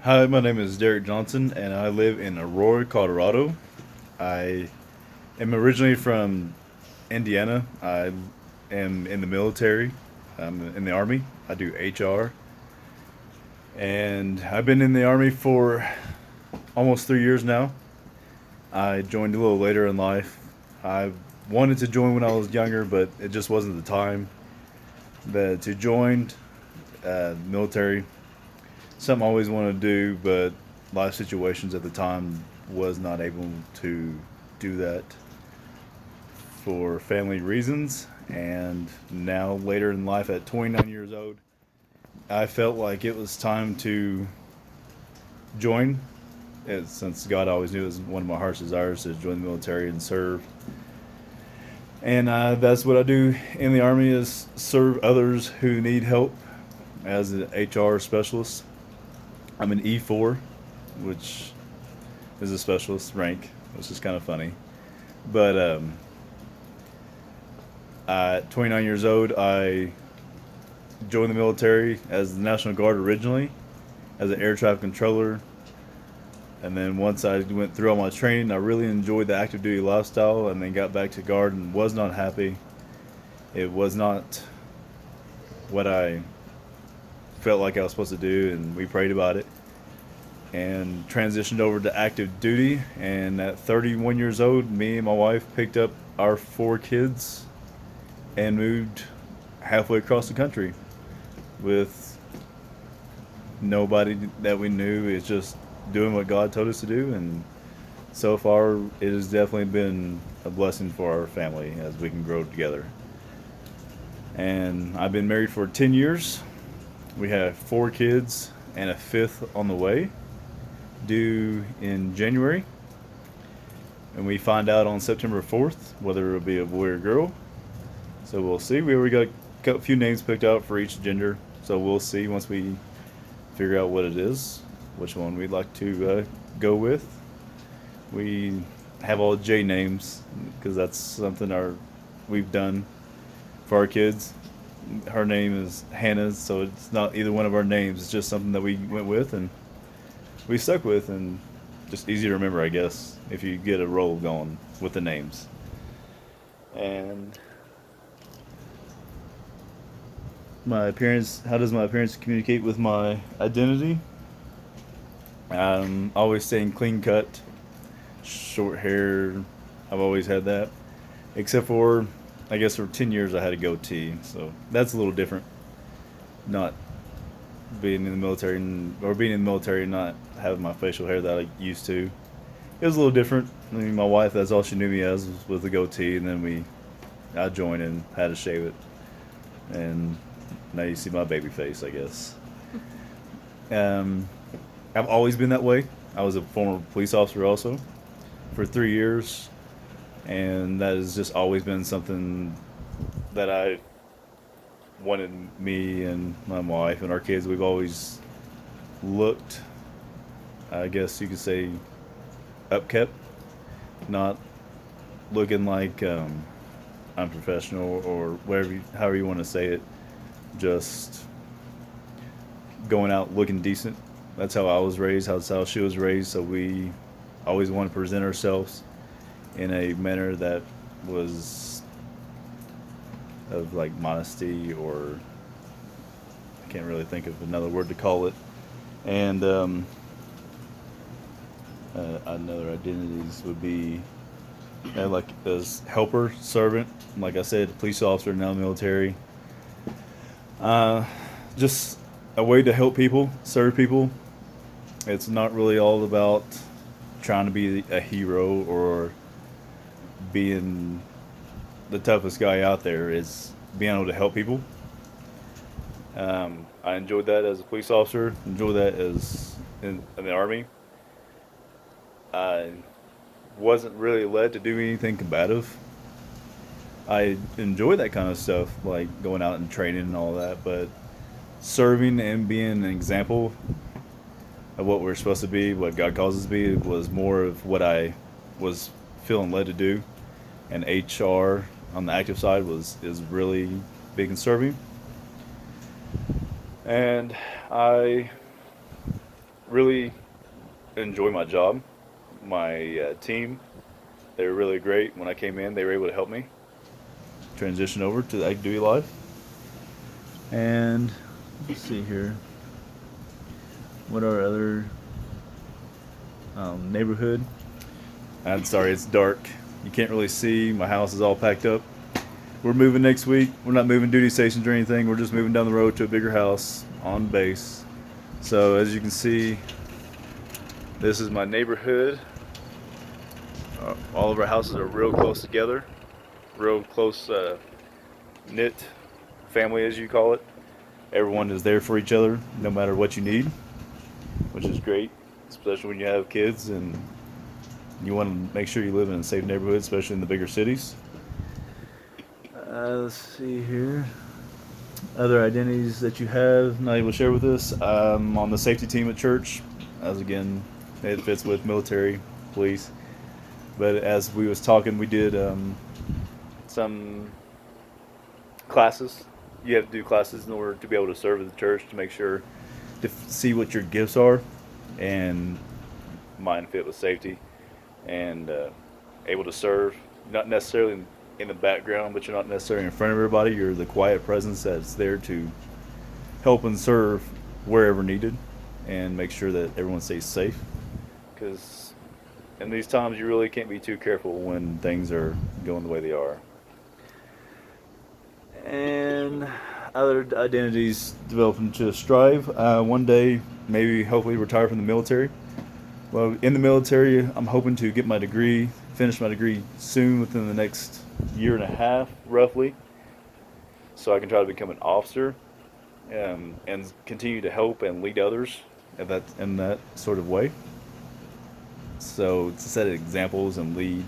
Hi, my name is Derek Johnson, and I live in Aurora, Colorado. I am originally from Indiana. I am in the military. I'm in the Army. I do HR, and I've been in the Army for almost 3 years now. I joined a little later in life. I wanted to join when I was younger, but it just wasn't the time to join military. Something I always wanted to do, but life situations at the time was not able to do that for family reasons. And now, later in life, at 29 years old, I felt like it was time to join. Since God always knew it was one of my heart's desires to join the military and serve. And that's what I do in the Army is serve others who need help as an HR specialist. I'm an E4, which is a specialist rank, which is kind of funny. But at 29 years old, I joined the military as the National Guard originally, as an air traffic controller. And then once I went through all my training, I really enjoyed the active duty lifestyle and then got back to Guard and was not happy. It was not what I felt like I was supposed to do, and we prayed about it and transitioned over to active duty. And at 31 years old, me and my wife picked up our 4 kids and moved halfway across the country with nobody that we knew. It's just doing what God told us to do, and so far it has definitely been a blessing for our family as we can grow together. And I've been married for 10 years. We have 4 kids and a fifth on the way, due in January. And we find out on September 4th whether it'll be a boy or girl. So we'll see. We already got a few names picked out for each gender. So we'll see once we figure out what it is, which one we'd like to go with. We have all J names because that's something we've done for our kids. Her name is Hannah, so it's not either one of our names. It's just something that we went with and we stuck with, and just easy to remember, I guess, if you get a roll going with the names. And my appearance, how does my appearance communicate with my identity? Always staying clean cut, short hair. I've always had that, except for, I guess, for 10 years I had a goatee, so that's a little different. Not being in the military or being in the military and not having my facial hair that I used to. It was a little different. I mean, my wife, that's all she knew me as was with the goatee, and then I joined and had to shave it, and now you see my baby face, I guess. Um, I've always been that way. I was a former police officer also for 3 years, and that has just always been something that I wanted. Me and my wife and our kids, we've always looked, I guess you could say, upkept, not looking like unprofessional or however you want to say it. Just going out looking decent. That's how I was raised. That's how she was raised. So we always want to present ourselves in a manner that was of like modesty, or I can't really think of another word to call it. And another identities would be like as helper, servant. Like I said, police officer, now military. Uh, just a way to help people, serve people. It's not really all about trying to be a hero or being the toughest guy out there. It's being able to help people. I enjoyed that as a police officer. Enjoyed that as in the army. I wasn't really led to do anything combative. I enjoy that kind of stuff, like going out and training and all that. But serving and being an example of what we're supposed to be, what God calls us to be, was more of what I was feeling led to do. And HR on the active side is really big in serving. And I really enjoy my job. My team, they were really great. When I came in, they were able to help me transition over to active duty life. And let's see here. What are other neighborhood? I'm sorry, it's dark. You can't really see. My house is all packed up. We're moving next week. We're not moving duty stations or anything. We're just moving down the road to a bigger house on base. So as you can see, this is my neighborhood. All of our houses are real close together. Real close knit family, as you call it. Everyone is there for each other no matter what you need, which is great, especially when you have kids and you want to make sure you live in a safe neighborhood, especially in the bigger cities. Let's see here. Other identities that you have not able to share with us. I'm on the safety team at church. As again, it fits with military, police. But as we was talking, we did some classes. You have to do classes in order to be able to serve at the church to make sure to see what your gifts are, and mine fit with safety and able to serve. Not necessarily in the background, but you're not necessarily in front of everybody. You're the quiet presence that's there to help and serve wherever needed and make sure that everyone stays safe. Because in these times, you really can't be too careful when things are going the way they are. And other identities developing to strive. One day, maybe hopefully retire from the military. Well, in the military, I'm hoping to get my degree, finish my degree soon, within the next year and a half, roughly, so I can try to become an officer and continue to help and lead others in that sort of way. So to set examples and lead,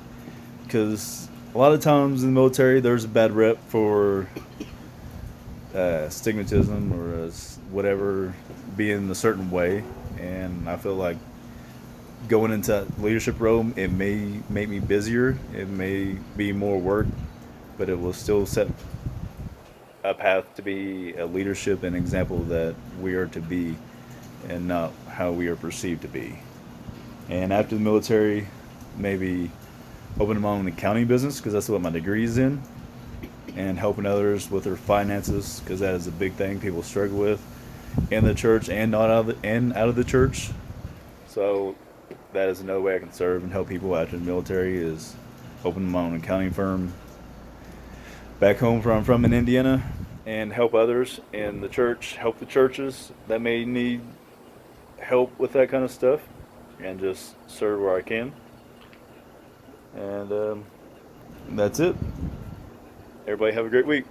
because a lot of times in the military, there's a bad rep for stigmatism or whatever, being a certain way, and I feel like going into that leadership role, it may make me busier, it may be more work, but it will still set a path to be a leadership and example that we are to be and not how we are perceived to be. And after the military, maybe opening my own accounting business, because that's what my degree is in, and helping others with their finances, because that is a big thing people struggle with in the church and not out of the church. So that is another way I can serve and help people after the military, is open my own accounting firm back home where I'm from in Indiana, and help others in the church, help the churches that may need help with that kind of stuff, and just serve where I can. And that's it. Everybody have a great week.